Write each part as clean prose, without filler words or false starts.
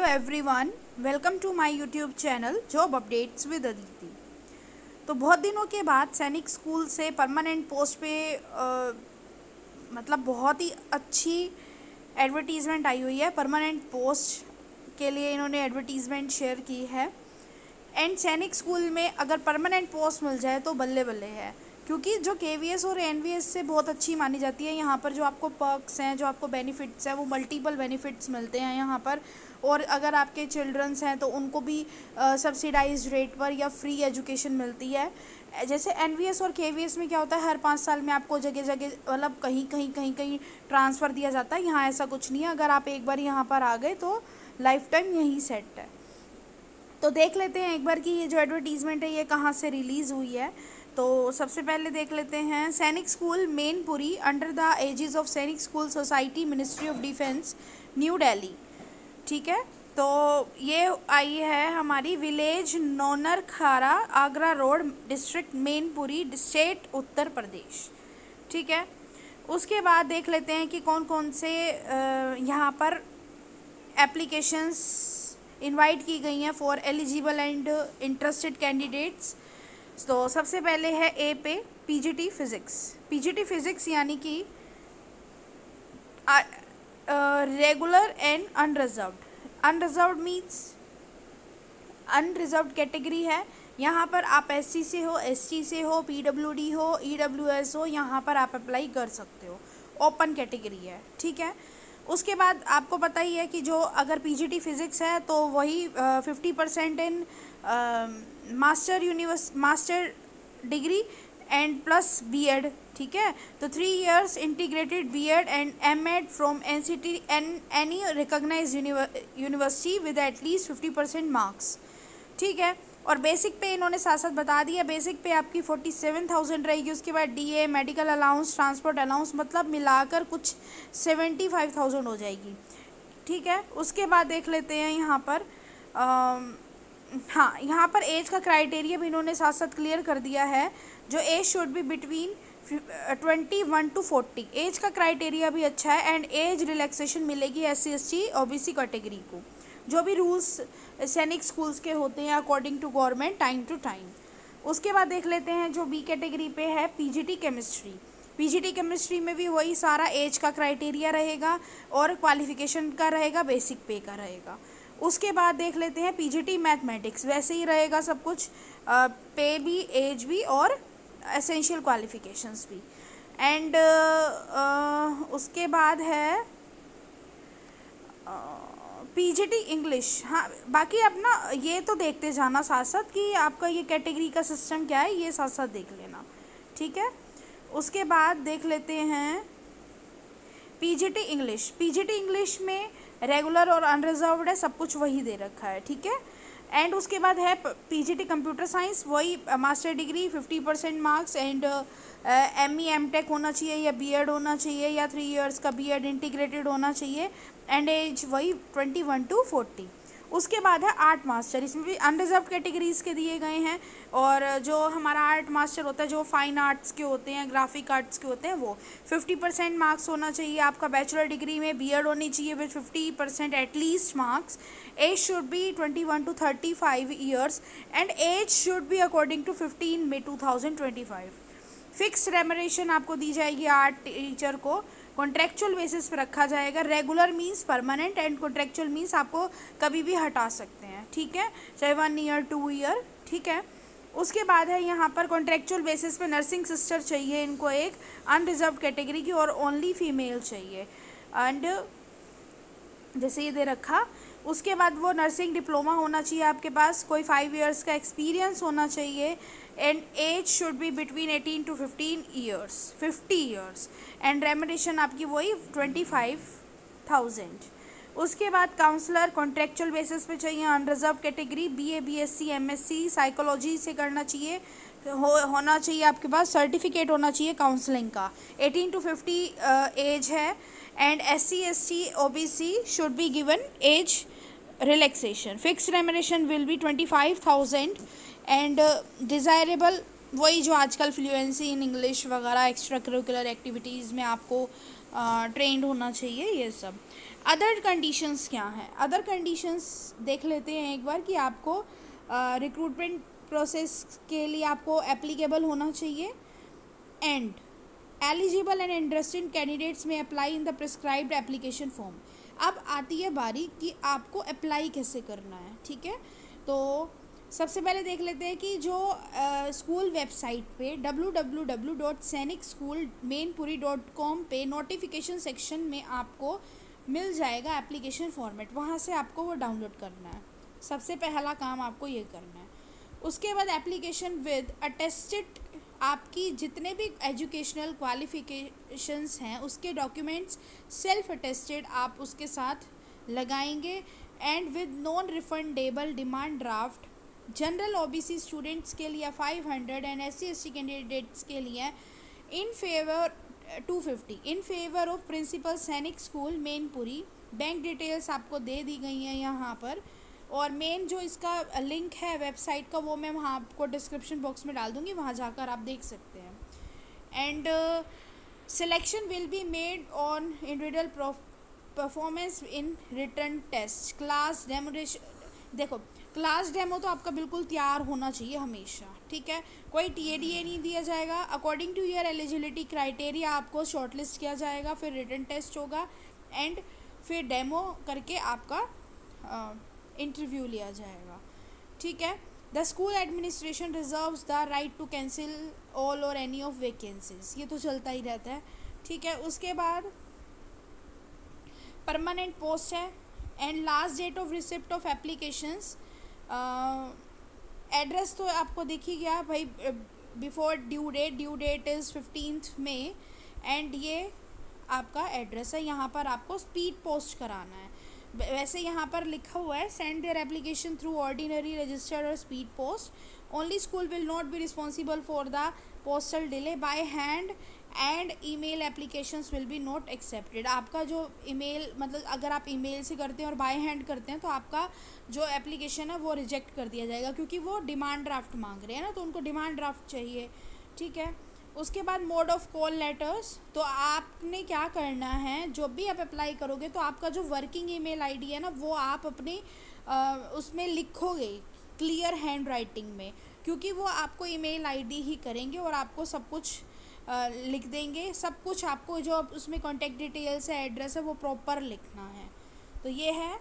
Everyone, welcome to my YouTube channel job updates with Aditi. तो बहुत दिनों के बाद सैनिक स्कूल से परमानेंट पोस्ट पे मतलब बहुत ही अच्छी एडवर्टीज़मेंट आई हुई है। परमानेंट पोस्ट के लिए इन्होंने एडवर्टीज़मेंट शेयर की है। एंड सैनिक स्कूल में अगर परमानेंट पोस्ट मिल जाए तो बल्ले बल्ले है, क्योंकि जो केवीएस और एनवीएस से बहुत अच्छी मानी जाती है। यहाँ पर जो आपको पर्क्स हैं, जो आपको बेनिफिट्स हैं, वो मल्टीपल बेनिफिट्स मिलते हैं यहाँ पर। और अगर आपके चिल्ड्रंस हैं तो उनको भी सब्सिडाइज्ड रेट पर या फ्री एजुकेशन मिलती है। जैसे एनवीएस और केवीएस में क्या होता है, हर 5 साल में आपको जगह जगह मतलब कहीं ट्रांसफ़र दिया जाता है। यहाँ ऐसा कुछ नहीं है। अगर आप एक बार यहाँ पर आ गए तो लाइफ टाइम यहीं सेट है। तो देख लेते हैं एक बार कि ये जो एडवर्टीज़मेंट है ये कहाँ से रिलीज़ हुई है। तो सबसे पहले देख लेते हैं, Sainik school Mainpuri under the aegis of Sainik school society, ministry of defence, new Delhi. ठीक है, तो ये आई है हमारी village Naunrakhara, Agra road, district Mainpuri, state Uttar Pradesh. ठीक है, उसके बाद देख लेते हैं कि कौन कौन से यहाँ पर एप्लीकेशंस इनवाइट की गई हैं for eligible and interested candidates. तो सबसे पहले है ए पे पीजीटी फिज़िक्स। पीजीटी फिज़िक्स यानी कि regular and unreserved. Unreserved means unreserved category है। यहाँ पर आप एससी से हो, एसटी से हो, पीडब्ल्यूडी हो, ईडब्ल्यूएस हो, यहाँ पर आप अप्लाई कर सकते हो। ओपन कैटेगरी है। ठीक है, उसके बाद आपको पता ही है कि जो अगर पीजीटी फिज़िक्स है तो वही 50% in master degree and plus BEd. ठीक है, तो 3 years integrated BEd and MEd from NCT and any recognised university with at least 50% marks. ठीक है, और बेसिक पे इन्होंने साथ साथ बता दिया। बेसिक पे आपकी 47,000 रहेगी। उसके बाद DA, medical allowance, transport allowance, मतलब मिलाकर कुछ 75,000 हो जाएगी। ठीक है, उसके बाद देख लेते हैं यहाँ पर हाँ, यहाँ पर एज का क्राइटेरिया भी इन्होंने साथ साथ क्लियर कर दिया है। जो age should be between 21 to 40। Age का क्राइटेरिया भी अच्छा है। एंड एज रिलैक्सेशन मिलेगी SC ST OBC कैटेगरी को। जो भी रूल्स सैनिक स्कूल्स के होते हैं according to government, time to time. उसके बाद देख लेते हैं जो बी कैटेगरी पे है पीजीटी केमिस्ट्री। पीजीटी केमिस्ट्री में भी वही सारा एज का क्राइटेरिया रहेगा और क्वालिफिकेशन का रहेगा, बेसिक पे का रहेगा। उसके बाद देख लेते हैं पीजीटी मैथमेटिक्स। वैसे ही रहेगा सब कुछ, पे भी, एज भी और एसेंशियल क्वालिफिकेशंस भी। एंड उसके बाद है पीजीटी इंग्लिश। हाँ, बाकी आप ना ये तो देखते जाना साथ साथ कि आपका ये कैटेगरी का सिस्टम क्या है, ये साथ साथ देख लेना। ठीक है, उसके बाद देख लेते हैं पीजीटी इंग्लिश। पीजीटी इंग्लिश में रेगुलर और अनरिजर्व्ड है, सब कुछ वही दे रखा है। ठीक है, एंड उसके बाद है पीजीटी कंप्यूटर साइंस। वही master degree 50% marks and ME MTech होना चाहिए या बीएड होना चाहिए या 3 years का बीएड इंटीग्रेटेड होना चाहिए। एंड एज वही 21 to 40। उसके बाद है आर्ट मास्टर। इसमें भी अनरिजर्व कैटेगरीज के दिए गए हैं। और जो हमारा आर्ट मास्टर होता है, जो फाइन आर्ट्स के होते हैं, ग्राफिक आर्ट्स के होते हैं, वो 50% मार्क्स होना चाहिए। आपका बैचलर डिग्री में बीएड होनी चाहिए with 50% at least marks. Age should be 21 to 35 years and age should be according to 15 May 2025। Fix remuneration आपको दी जाएगी आर्ट टीचर को। कॉन्ट्रेक्चुअल बेसिस पर रखा जाएगा। Regular means permanent and contractual means आपको कभी भी हटा सकते हैं। ठीक है, चाहे 1 year 2 year। ठीक है, उसके बाद है यहाँ पर कॉन्ट्रेक्चुअल बेसिस पे नर्सिंग सिस्टर चाहिए इनको, एक अनरिजर्व कैटेगरी की, और ओनली फीमेल चाहिए। एंड जैसे ये दे रखा, उसके बाद वो नर्सिंग डिप्लोमा होना चाहिए आपके पास, कोई 5 years का एक्सपीरियंस होना चाहिए। And age should be between 18 to 50 years and remuneration आपकी वही 25,000। उसके बाद काउंसलर कॉन्ट्रेक्चुअल बेसिस पे चाहिए, unreserved category, BA BSc MSc psychology से करना चाहिए, होना चाहिए आपके पास, सर्टिफिकेट होना चाहिए काउंसलिंग का। 18 to 50 एज है। And SC ST OBC should be given age relaxation. Fix remuneration will be 25,000 and desirable वही जो आजकल फ्लुएंसी इन इंग्लिश वगैरह एक्स्ट्रा करिकुलर एक्टिविटीज़ में आपको ट्रेंड होना चाहिए, ये सब। अदर कंडीशंस क्या हैं? अदर कंडीशंस देख लेते हैं एक बार कि आपको रिक्रूटमेंट प्रोसेस के लिए आपको एप्लीकेबल होना चाहिए, and eligible and interested candidates में apply in the prescribed application form. अब आती है बारी कि आपको अप्लाई कैसे करना है, ठीक है। तो सबसे पहले देख लेते हैं कि जो स्कूल वेबसाइट पे www.sainikschoolmainpuri.com पे नोटिफिकेशन सेक्शन में आपको मिल जाएगा एप्लीकेशन फॉर्मेट, वहाँ से आपको वो डाउनलोड करना है। सबसे पहला काम आपको ये करना है। उसके बाद एप्लीकेशन विद अटेस्टेड, आपकी जितने भी एजुकेशनल क्वालिफिकेशंस हैं उसके डॉक्यूमेंट्स सेल्फ अटेस्टेड आप उसके साथ लगाएंगे, and with non refundable demand draft general OBC students के लिए 500 एंड SC/ST कैंडिडेट्स के लिए in favour 250 in favour of principal Sainik school Mainpuri. Bank details आपको दे दी गई हैं यहाँ पर, और मेन जो इसका लिंक है वेबसाइट का वो मैं वहाँ आपको डिस्क्रिप्शन बॉक्स में डाल दूँगी, वहाँ जाकर आप देख सकते हैं। And selection will be made on individual performance in written test class demonstration. देखो, क्लास डेमो तो आपका बिल्कुल तैयार होना चाहिए हमेशा, ठीक है। कोई TADA नहीं दिया जाएगा। According to your eligibility criteria आपको शॉर्टलिस्ट किया जाएगा, फिर रिटर्न टेस्ट होगा, एंड फिर डेमो करके आपका इंटरव्यू लिया जाएगा, ठीक है। The school administration reserves the right to cancel all or any of vacancies, ये तो चलता ही रहता है, ठीक है। उसके बाद परमानेंट पोस्ट है, and last date of receipt of applications. Address तो आपको दिख ही गया भाई, before due date is 15 May, and ये आपका एड्रेस है। यहाँ पर आपको स्पीड पोस्ट कराना है। वैसे यहाँ पर लिखा हुआ है send their application through ordinary registered और speed post, only school will not be responsible for the postal delay by hand, and email applications will be not accepted. आपका जो ईमेल, मतलब अगर आप ईमेल से करते हैं और बाय हैंड करते हैं तो आपका जो एप्लीकेशन है वो रिजेक्ट कर दिया जाएगा, क्योंकि वो डिमांड ड्राफ्ट मांग रहे हैं ना, तो उनको डिमांड ड्राफ्ट चाहिए, ठीक है। उसके बाद मोड ऑफ कॉल लेटर्स, तो आपने क्या करना है, जो भी आप अप्लाई करोगे तो आपका जो वर्किंग ईमेल आईडी है ना वो आप अपनी उसमें लिखोगे क्लियर हैंड राइटिंग में, क्योंकि वो आपको ईमेल आईडी ही करेंगे और आपको सब कुछ लिख देंगे। सब कुछ आपको जो उसमें कॉन्टैक्ट डिटेल्स है, एड्रेस है, वो प्रॉपर लिखना है। तो ये है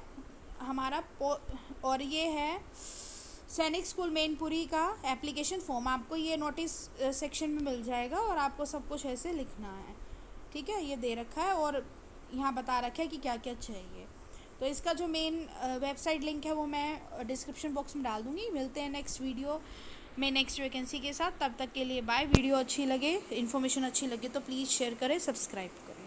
हमारा और ये है सैनिक स्कूल मैनपुरी का एप्लीकेशन फॉर्म। आपको ये नोटिस सेक्शन में मिल जाएगा और आपको सब कुछ ऐसे लिखना है, ठीक है। ये दे रखा है और यहाँ बता रखा है कि क्या क्या चाहिए। तो इसका जो मेन वेबसाइट लिंक है वो मैं डिस्क्रिप्शन बॉक्स में डाल दूँगी। मिलते हैं नेक्स्ट वीडियो में नेक्स्ट वैकेंसी के साथ। तब तक के लिए बाय। वीडियो अच्छी लगे, इन्फॉर्मेशन अच्छी लगे तो प्लीज़ शेयर करें, सब्सक्राइब करें।